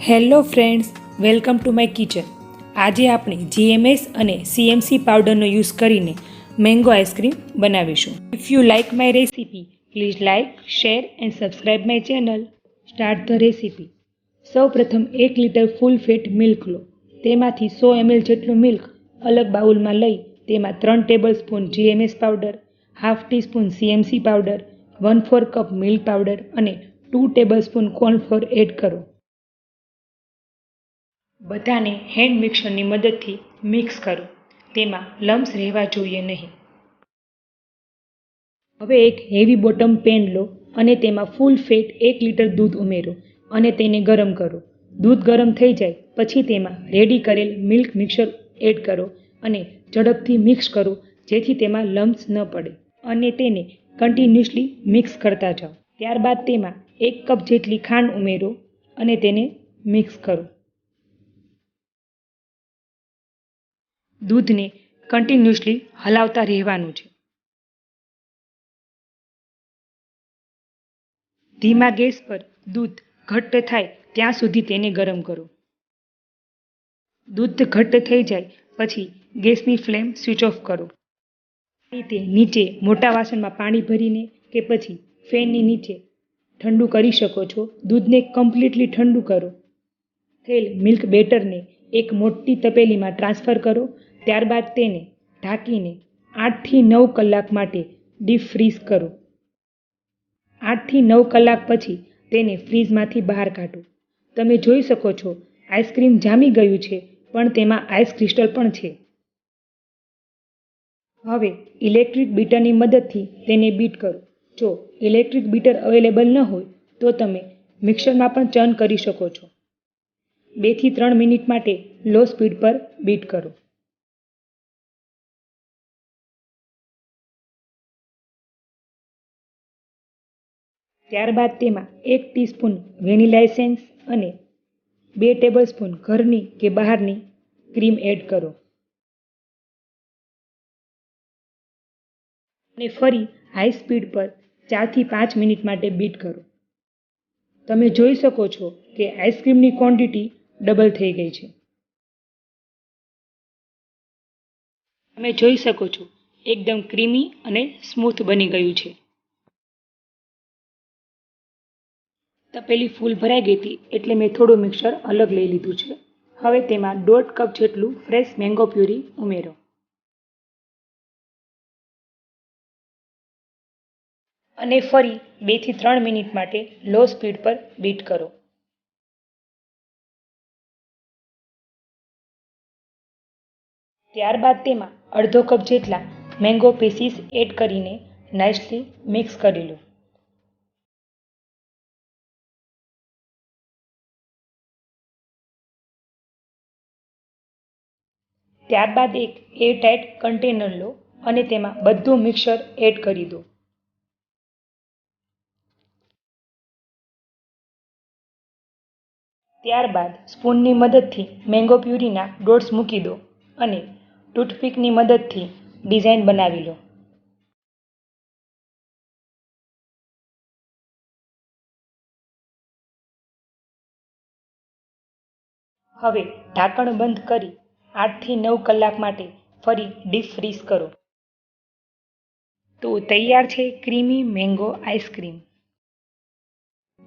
Hello friends, welcome to my kitchen. આજે આપણે GMS અને સીએમસી પાવડરનો યુઝ કરીને મેંગો આઈસ્ક્રીમ બનાવીશું. If you like my recipe, please like, share and subscribe my channel. Start the recipe. સૌ પ્રથમ 1 litre ફૂલ fat milk લો. તેમાંથી 100 ml જેટલું milk અલગ બાઉલમાં લઈ તેમાં 3 table spoon GMS powder, half teaspoon CMC powder, 1/4 cup milk powder અને 2 table spoon cornflour add કરો. બધાને હેન્ડ મિક્સરની મદદથી મિક્સ કરો. તેમાં લમ્સ રહેવા જોઈએ નહીં. હવે એક હેવી બોટમ પેન લો અને તેમાં ફૂલ ફેટ 1 લીટર દૂધ ઉમેરો અને તેને ગરમ કરો. દૂધ ગરમ થઈ જાય પછી તેમાં રેડી કરેલ મિલ્ક મિક્સર એડ કરો અને ઝડપથી મિક્સ કરો જેથી તેમાં લમ્સ ન પડે અને તેને કન્ટિન્યુઅસલી મિક્સ કરતા જાઓ. ત્યારબાદ તેમાં 1 કપ જેટલી ખાંડ ઉમેરો અને તેને મિક્સ કરો. દૂધને કન્ટિન્યુઅસલી હલાવતા રહેવાનું છે. ધીમા ગેસ પર દૂધ ઘટ્ટ થાય ત્યાં સુધી તેને ગરમ કરો. દૂધ ઘટ્ટ થઈ જાય પછી ગેસની ફ્લેમ સ્વિચ ઓફ કરો. આ રીતે નીચે મોટા વાસણમાં પાણી ભરીને કે પછી ફેનની નીચે ઠંડુ કરી શકો છો. દૂધને કમ્પ્લીટલી ઠંડુ કરો. થયેલ મિલ્ક બેટરને એક મોટી તપેલીમાં ટ્રાન્સફર કરો. ત્યારબાદ તેને ઢાંકીને 8 થી 9 કલાક માટે ડીપ ફ્રીઝ કરો. 8 થી 9 કલાક પછી તેને ફ્રીઝમાંથી બહાર કાઢો. તમે જોઈ શકો છો આઈસ્ક્રીમ જામી ગયું છે પણ તેમાં આઈસ ક્રિસ્ટલ પણ છે. હવે ઇલેક્ટ્રિક બીટરની મદદથી તેને બીટ કરો. જો ઇલેક્ટ્રિક બીટર અવેલેબલ ન હોય તો તમે મિક્સરમાં પણ ચર્ન કરી શકો છો. 2 થી 3 મિનિટ માટે લો સ્પીડ પર બીટ કરો. ત્યારબાદ તેમાં 1 ટીસ્પૂન વેનીલા એસેન્સ અને 2 ટેબલ સ્પૂન ઘરની કે બહારની ક્રીમ એડ કરો અને ફરી હાઈ સ્પીડ પર 4 થી 5 મિનિટ માટે બીટ કરો. તમે જોઈ શકો છો કે આઈસ્ક્રીમની ક્વોન્ટિટી ડબલ થઈ ગઈ છે. તમે જોઈ શકો છો એકદમ ક્રીમી અને સ્મૂથ બની ગયું છે. તપેલી ફૂલ ભરાઈ ગઈ હતી એટલે મેં થોડું મિક્સર અલગ લઈ લીધું છે. હવે તેમાં 1.5 કપ જેટલું ફ્રેશ મેંગો પ્યુરી ઉમેરો અને ફરી 2 થી 3 મિનિટ માટે લો સ્પીડ પર બીટ કરો. ત્યારબાદ તેમાં અડધો કપ જેટલા મેંગો પીસીસ એડ કરીને નાઇસલી મિક્સ કરી લો. ત્યારબાદ એક એરટાઇટ કન્ટેનર લો અને તેમાં બધું મિક્સર એડ કરી દો. ત્યારબાદ સ્પૂનની મદદથી મેંગો પ્યુરીના ડોટ્સ મૂકી દો અને ટૂથપીકની મદદથી ડિઝાઇન બનાવી લો. હવે ઢાંકણ બંધ કરી 8 થી 9 કલાક માટે ફરી ડીપ ફ્રીઝ કરો. તો તૈયાર છે ક્રીમી મેંગો આઈસ્ક્રીમ.